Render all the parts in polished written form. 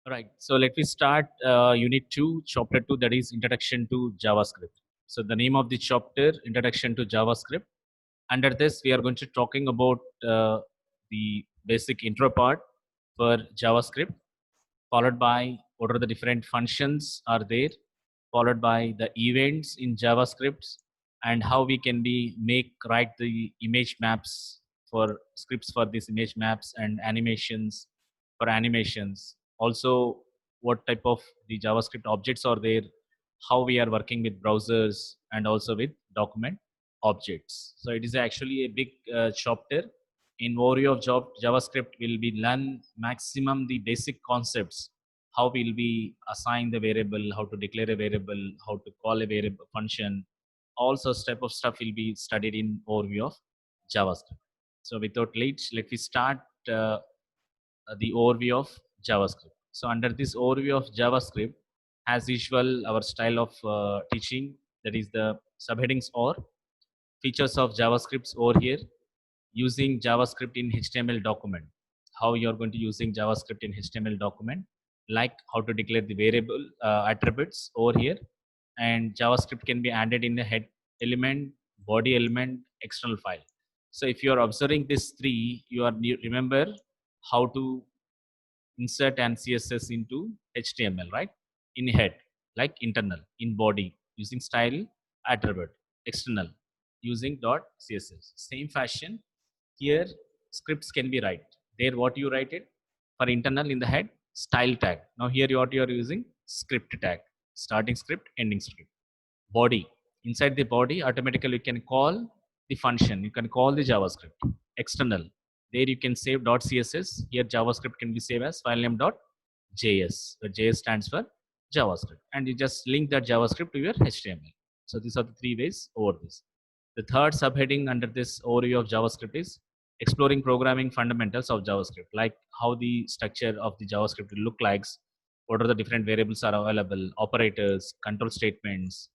Right. So let me start Unit 2, Chapter 2, that is Introduction to JavaScript. So the name of the chapter, Introduction to JavaScript. Under this, we are going to talking about the basic intro part for JavaScript, followed by what are the different functions are there, followed by the events in JavaScript, and how we can be write the image maps for scripts for these image maps and animations for animations. Also, what type of the JavaScript objects are there, how we are working with browsers and also with document objects. So it is actually a big chapter. In overview of JavaScript, will be learn maximum the basic concepts, how we'll be assign the variable, how to declare a variable, how to call a variable function. All such type of stuff will be studied in overview of JavaScript. So without late, let me start the overview of JavaScript. So under this overview of JavaScript, as usual, our style of teaching, that is the subheadings or features of JavaScripts over here, using JavaScript in HTML document. How you are going to using JavaScript in HTML document, like how to declare the variable attributes over here, and JavaScript can be added in the head element, body element, external file. So if you are observing these three, you remember how to insert and CSS into HTML, right? In head, like internal, in body, using style attribute, external, using dot CSS. Same fashion, here scripts can be write. There, what you write it for internal in the head, style tag. Now here what you are using script tag, starting script, ending script. Body, inside the body, automatically you can call the function. You can call the JavaScript. External, there you can save .css. Here JavaScript can be saved as file name .js. The JS stands for JavaScript, and you just link that JavaScript to your HTML. So these are the three ways over this. The third subheading under this overview of JavaScript is exploring programming fundamentals of JavaScript, like how the structure of the JavaScript will look like, what are the different variables are available, operators, control statements,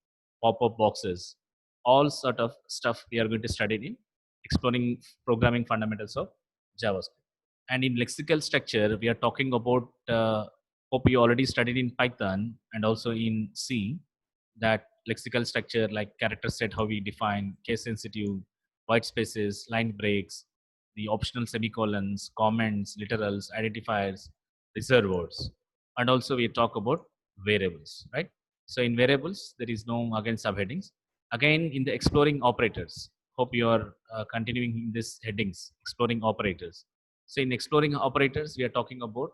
pop-up boxes, all sort of stuff we are going to study in exploring programming fundamentals of JavaScript. And in lexical structure, we are talking about, hope you already studied in Python and also in C, that lexical structure like character set, how we define case sensitive, white spaces, line breaks, the optional semicolons, comments, literals, identifiers, reserved words. And also we talk about variables, right? So in variables, there is no again subheadings. Again, in the exploring operators, hope you are continuing in this headings, exploring operators. So in exploring operators, we are talking about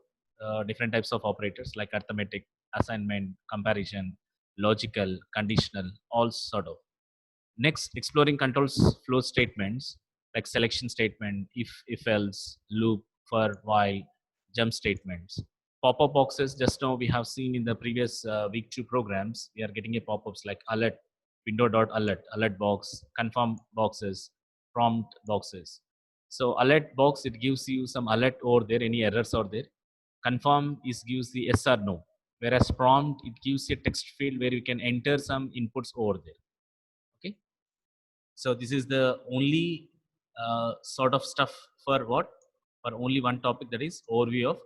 different types of operators like arithmetic, assignment, comparison, logical, conditional, all sort of. Next, exploring controls flow statements like selection statement, if else, loop, for, while, jump statements. Pop-up boxes, just now we have seen in the previous week 2 programs, we are getting a pop-ups like alert, window.alert, alert box, confirm boxes, prompt boxes. So alert box, it gives you some alert over there, any errors are there. Confirm is gives the yes or no, whereas prompt, it gives a text field where you can enter some inputs over there. Okay, so this is the only sort of stuff for what, for only one topic, that is overview of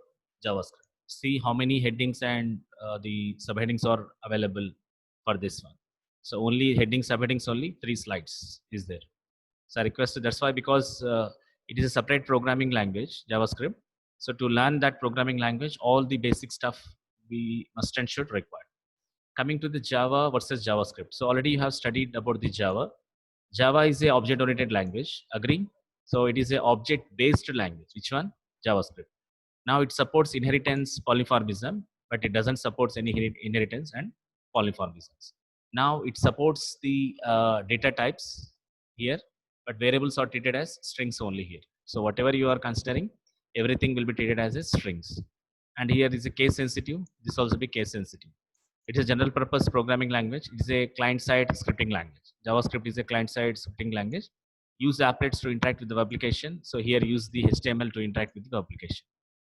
JavaScript. See how many headings and the subheadings are available for this one. So only headings, subheadings, only 3 slides is there. So I requested, that's why, because it is a separate programming language, JavaScript. So to learn that programming language, all the basic stuff we must and should require. Coming to the Java versus JavaScript. So already you have studied about the Java. Java is a object-oriented language. Agree? So it is a object-based language. Which one? JavaScript. Now it supports inheritance, polymorphism, but it doesn't support any inheritance and polymorphisms. Now it supports the data types here, but variables are treated as strings only here. So whatever you are considering, everything will be treated as a strings. And here is a case sensitive. This also be case sensitive. It is a general purpose programming language. It is a client-side scripting language. JavaScript is a client-side scripting language. Use applets to interact with the application. So here use the HTML to interact with the application.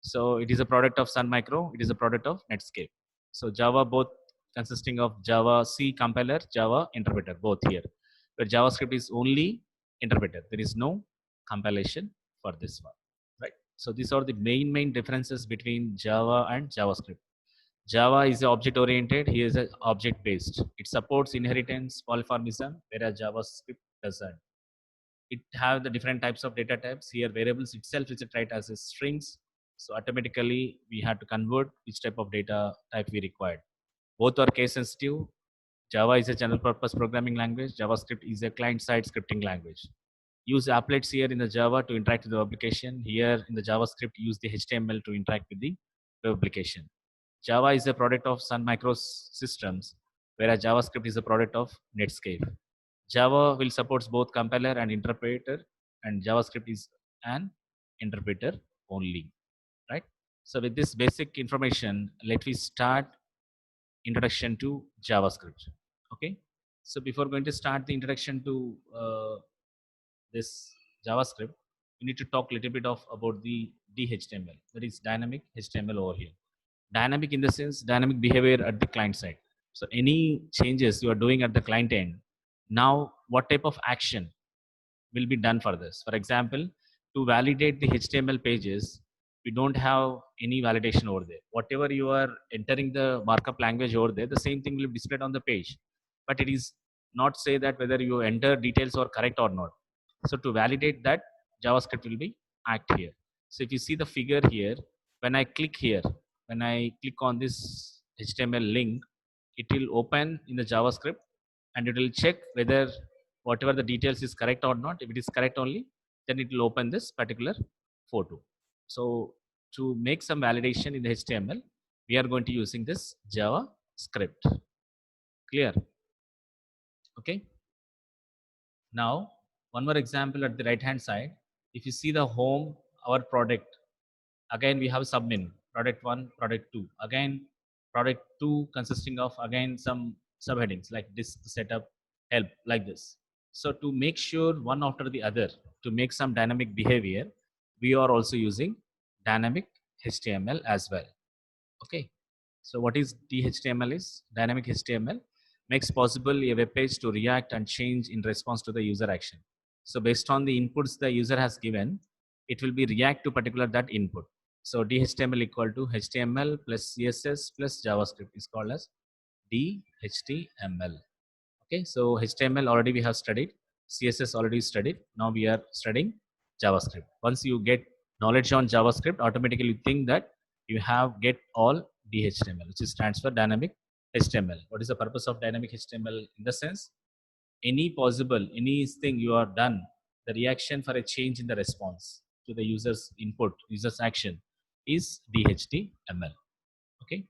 So it is a product of Sun Micro. It is a product of Netscape. So Java both consisting of Java C compiler, Java interpreter, both here. But JavaScript is only interpreter. There is no compilation for this one, right? So these are the main differences between Java and JavaScript. Java is object oriented. Here is object based. It supports inheritance, polymorphism, whereas JavaScript doesn't. It have the different types of data types. Here variables itself is tried as a strings. So automatically we have to convert which type of data type we required. Both are case sensitive. Java is a general purpose programming language. JavaScript is a client side scripting language. Use applets here in the Java to interact with the application. Here in the JavaScript, use the HTML to interact with the web application. Java is a product of Sun Microsystems, whereas JavaScript is a product of Netscape. Java will support both compiler and interpreter, and JavaScript is an interpreter only, right? So with this basic information, let me start introduction to JavaScript. Okay. So before going to start the introduction to this JavaScript, we need to talk a little bit of about the DHTML, that is dynamic HTML over here. Dynamic in the sense dynamic behavior at the client side. So any changes you are doing at the client end, now what type of action will be done for this? For example, to validate the HTML pages, we don't have any validation over there. Whatever you are entering the markup language over there, the same thing will be displayed on the page, but it is not say that whether you enter details are correct or not. So to validate that, JavaScript will be act here. So if you see the figure here, when I click here, when I click on this HTML link, it will open in the JavaScript and it will check whether whatever the details is correct or not. If it is correct only, then it will open this particular photo. So to make some validation in the HTML, we are going to using this JavaScript. Clear? Okay. Now, one more example at the right hand side. If you see the home, our product, again we have submenu, product 1, product 2. Again, product 2 consisting of again some subheadings like disk setup, help, like this. So to make sure one after the other, to make some dynamic behavior, we are also using dynamic HTML as well. Okay. So what is DHTML is? Dynamic HTML makes possible a web page to react and change in response to the user action. So based on the inputs the user has given, it will be react to particular that input. So DHTML equal to HTML plus CSS plus JavaScript is called as DHTML. Okay, so HTML already we have studied, CSS already studied. Now we are studying JavaScript. Once you get knowledge on JavaScript, automatically you think that you have get all DHTML, which is stands for dynamic HTML. What is the purpose of dynamic HTML? In the sense, any possible anything you are done, the reaction for a change in the response to the user's input, user's action is DHTML. Okay,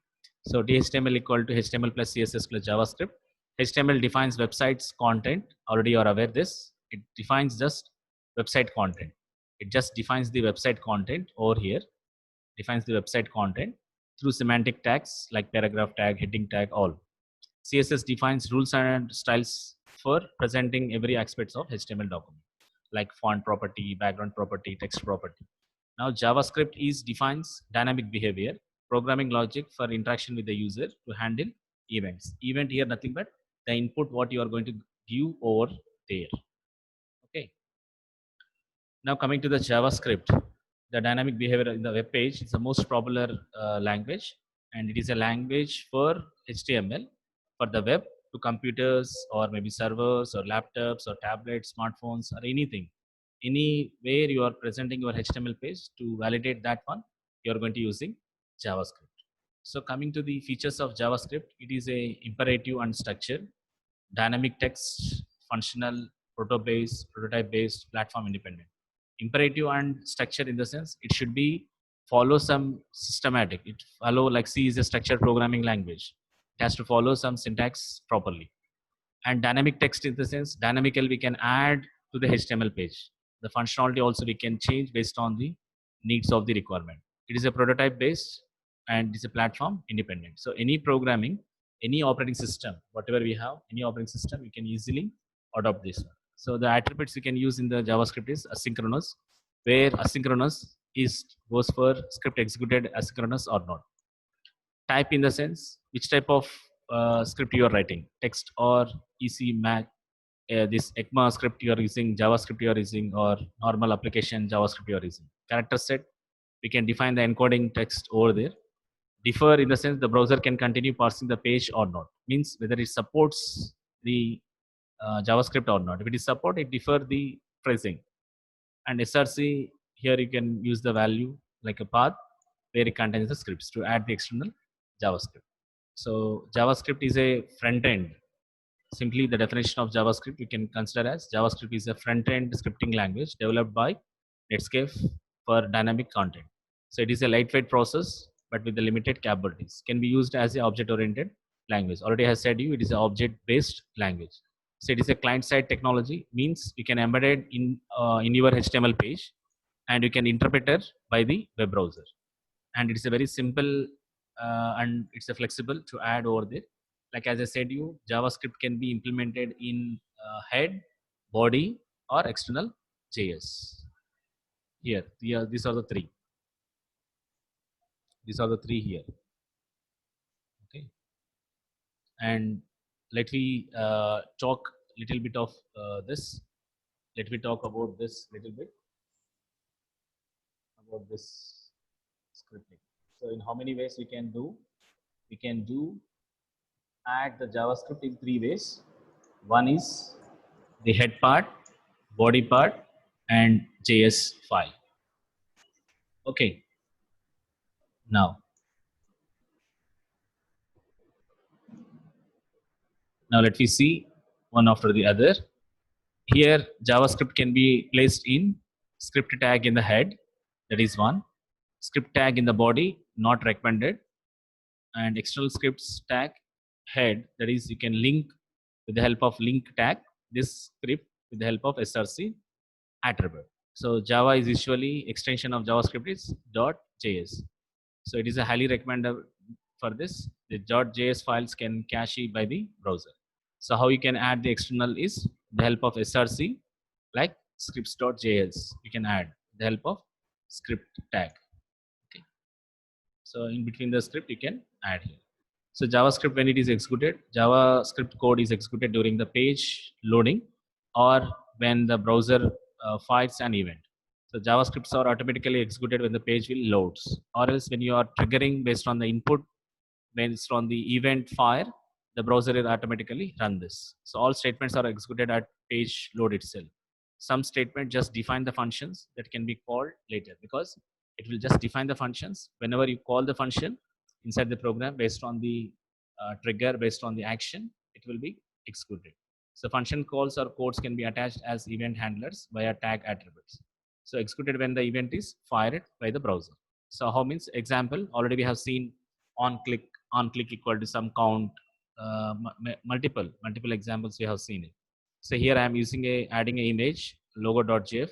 so DHTML equal to HTML plus CSS plus JavaScript. HTML defines website's content. Already you are aware this. It defines just website content. It just defines the website content over here. Defines the website content through semantic tags like paragraph tag, heading tag, all. CSS defines rules and styles for presenting every aspects of HTML document, like font property, background property, text property. Now JavaScript is defines dynamic behavior, programming logic for interaction with the user to handle events. Event here nothing but the input what you are going to give over there. Okay. Now coming to the JavaScript, the dynamic behavior in the web page is the most popular language, and it is a language for HTML for the web to computers or maybe servers or laptops or tablets, smartphones or anything. Anywhere you are presenting your HTML page, to validate that one, you are going to using JavaScript. So coming to the features of JavaScript, it is a imperative and structured, dynamic text, functional, prototype based, platform independent. Imperative and structure in the sense it should be follow some systematic. It follow like C is a structured programming language. It has to follow some syntax properly. And dynamic text in the sense dynamically we can add to the HTML page. The functionality also we can change based on the needs of the requirement. It is a prototype based and it's a platform independent. So any programming, any operating system, whatever we have, any operating system, we can easily adopt this one. So the attributes you can use in the JavaScript is asynchronous, where asynchronous is goes for script executed asynchronous or not. Type in the sense which type of script you are writing, text or EC Mac, this ECMA script you are using, JavaScript you are using, or normal application JavaScript you are using. Character set, we can define the encoding text over there. Differ in the sense the browser can continue parsing the page or not. Means whether it supports the JavaScript or not. If it is support, it differ the phrasing. And SRC, here you can use the value like a path where it contains the scripts to add the external JavaScript. So JavaScript is a front end. Simply the definition of JavaScript you can consider as JavaScript is a front end scripting language developed by Netscape for dynamic content. So it is a lightweight process but with the limited capabilities. Can be used as an object oriented language. Already I said you it is an object based language. So it is a client side technology, means you can embed it in your HTML page and you can interpret it by the web browser. And it's a very simple and it's a flexible to add over there. Like as I said you, JavaScript can be implemented in head, body or external JS. Here, these are the three. These are the three here. Okay. And let me talk little bit of this. Let me talk about this little bit about this scripting. So in how many ways we can do? We can do add the JavaScript in three ways. One is the head part, body part, and JS file. Okay. Now let me see one after the other. Here JavaScript can be placed in script tag in the head, that is one. Script tag in the body, not recommended. And external scripts tag head, that is you can link with the help of link tag this script with the help of SRC attribute. So Java is usually extension of JavaScript is .js. So it is a highly recommended for this. The .js files can cache by the browser. So how you can add the external is the help of SRC like scripts.js. You can add the help of script tag. Okay. So in between the script you can add here. So JavaScript when it is executed, JavaScript code is executed during the page loading or when the browser fires an event. So JavaScripts are automatically executed when the page will loads, or else when you are triggering based on the input, based on the event fire, the browser will automatically run this. So all statements are executed at page load itself. Some statement just define the functions that can be called later, because it will just define the functions. Whenever you call the function inside the program based on the trigger, based on the action, it will be executed. So function calls or codes can be attached as event handlers via tag attributes. So executed when the event is fired by the browser. So how means example, already we have seen on click equal to some count, multiple examples we have seen it. So here I am using adding an image logo.jf.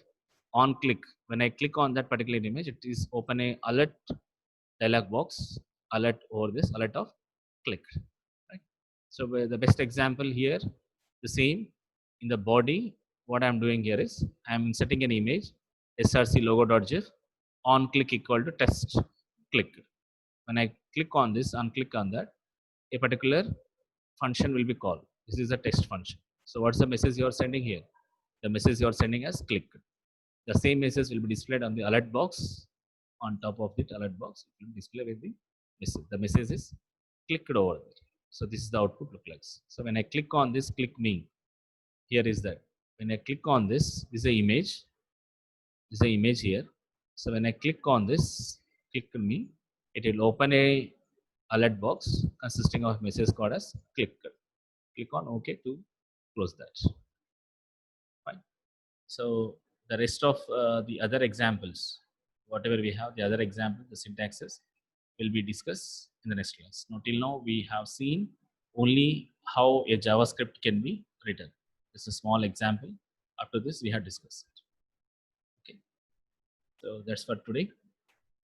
On click, when I click on that particular image, it is open a alert dialog box, alert over this alert of click. Right? So the best example here, the same in the body. What I'm doing here is I'm inserting an image src logo.jf on click equal to test click. When I click on this, unclick on that, a particular function will be called. This is a text function. So what's the message you are sending here? The message you are sending as click. The same message will be displayed on the alert box. On top of it, alert box it will display with the message. The message is clicked over there. So this is the output look like. So when I click on this, click me. Here is that. When I click on this is the image. This is the image here. So when I click on this, click me, it will open a alert box consisting of message called as click. Click on OK to close that. Fine. So the rest of the other examples, whatever we have, the other example, the syntaxes will be discussed in the next class. Now till now we have seen only how a JavaScript can be written. This is a small example. After this we have discussed it. Okay. So that's for today.